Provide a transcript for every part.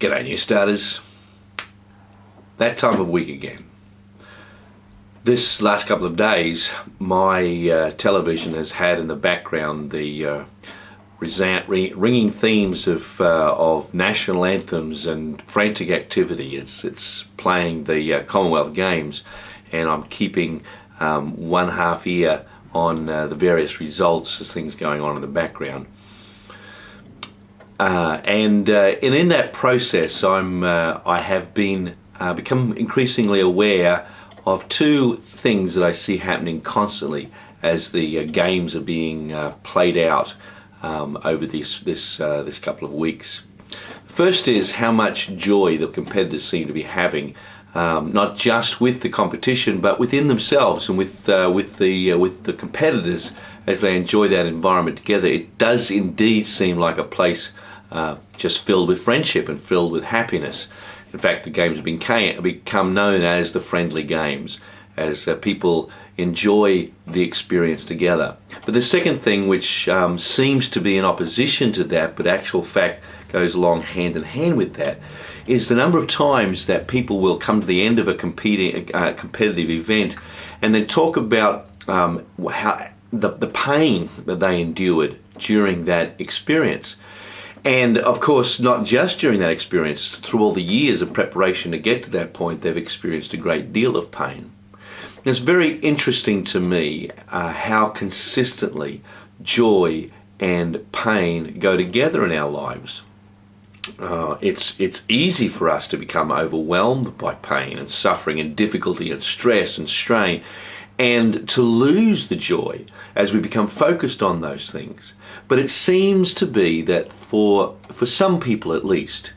G'day new starters. That time of week again. This last couple of days my television has had in the background the ringing themes of national anthems and frantic activity. It's playing the Commonwealth Games, and I'm keeping one half ear on the various results as things going on in the background. And in that process, I have become increasingly aware of two things that I see happening constantly as the games are being played out over this couple of weeks. First is how much joy the competitors seem to be having, not just with the competition, but within themselves and with the competitors as they enjoy that environment together. It does indeed seem like a place just filled with friendship and filled with happiness. In fact, the games have become known as the friendly games, as people enjoy the experience together. But the second thing, which seems to be in opposition to that, but actual fact goes along hand in hand with that, is the number of times that people will come to the end of a competitive event and then talk about how the pain that they endured during that experience. And of course, not just during that experience, through all the years of preparation to get to that point, they've experienced a great deal of pain. It's very interesting to me how consistently joy and pain go together in our lives. It's easy for us to become overwhelmed by pain and suffering and difficulty and stress and strain, and to lose the joy as we become focused on those things. But it seems to be that for some people at least,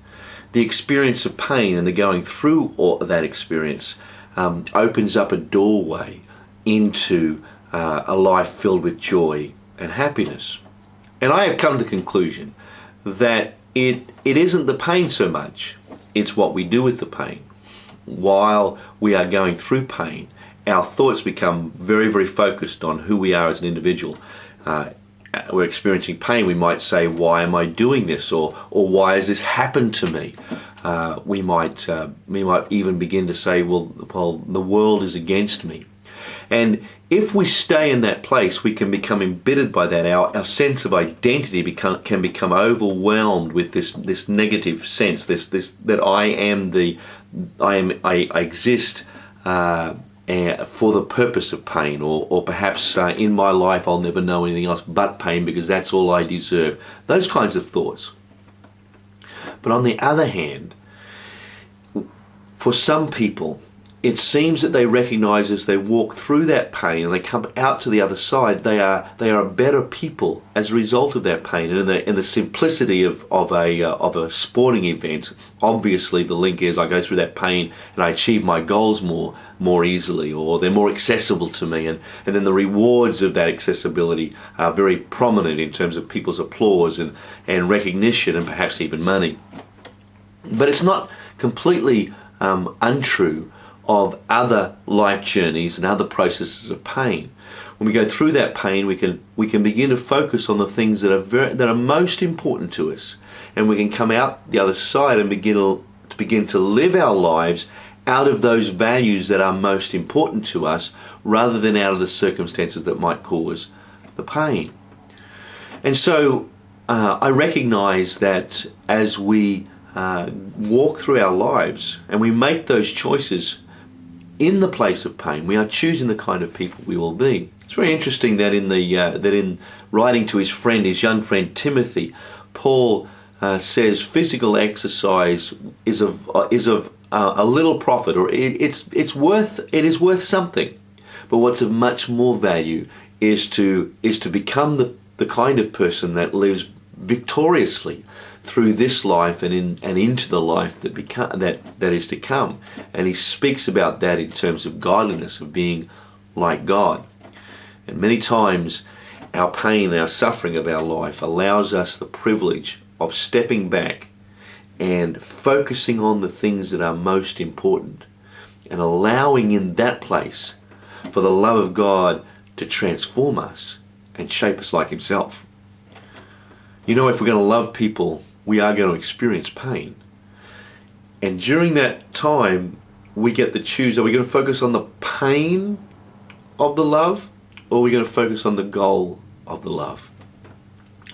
the experience of pain and the going through that experience opens up a doorway into a life filled with joy and happiness. And I have come to the conclusion that it isn't the pain so much, it's what we do with the pain. While we are going through pain, our thoughts become very, very focused on who we are as an individual. We're experiencing pain, we might say, why am I doing this? Or why has this happened to me? We might even begin to say, well, the world is against me. And if we stay in that place, we can become embittered by that. Our sense of identity can become overwhelmed with this negative sense, this that I exist for the purpose of pain, or perhaps in my life I'll never know anything else but pain because that's all I deserve. Those kinds of thoughts. But on the other hand, for some people, it seems that they recognize as they walk through that pain and they come out to the other side, they are better people as a result of that pain. And in the simplicity of a sporting event, obviously the link is I go through that pain and I achieve my goals more easily, or they're more accessible to me, and then the rewards of that accessibility are very prominent in terms of people's applause and recognition and perhaps even money. But it's not completely untrue of other life journeys and other processes of pain. When we go through that pain, we can begin to focus on the things that are most important to us, and we can come out the other side and begin to live our lives out of those values that are most important to us, rather than out of the circumstances that might cause the pain. And so I recognize that as we walk through our lives and we make those choices in the place of pain, we are choosing the kind of people we will be. It's very interesting that in writing to his young friend Timothy, Paul says physical exercise is of a little profit, or it is worth something. But what's of much more value is to become the kind of person that lives victoriously through this life and into the life that is to come. And he speaks about that in terms of godliness, of being like God. And many times our pain, our suffering of our life allows us the privilege of stepping back and focusing on the things that are most important, and allowing in that place for the love of God to transform us and shape us like himself. You know, if we're going to love people, we are going to experience pain. And during that time, we get to choose, are we going to focus on the pain of the love, or are we going to focus on the goal of the love?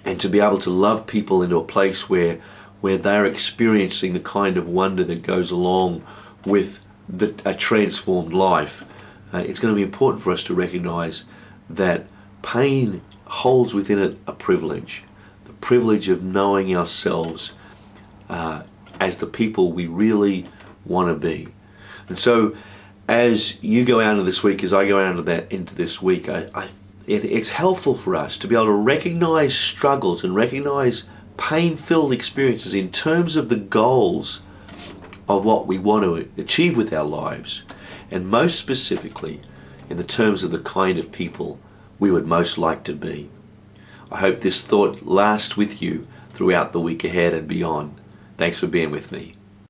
And to be able to love people into a place where they're experiencing the kind of wonder that goes along with a transformed life. It's going to be important for us to recognize that pain holds within it a privilege. The privilege of knowing ourselves as the people we really want to be. And so as you go out into this week, as I go out into this week, it's helpful for us to be able to recognize struggles and recognize pain-filled experiences in terms of the goals of what we want to achieve with our lives, and most specifically in the terms of the kind of people we would most like to be. I hope this thought lasts with you throughout the week ahead and beyond. Thanks for being with me.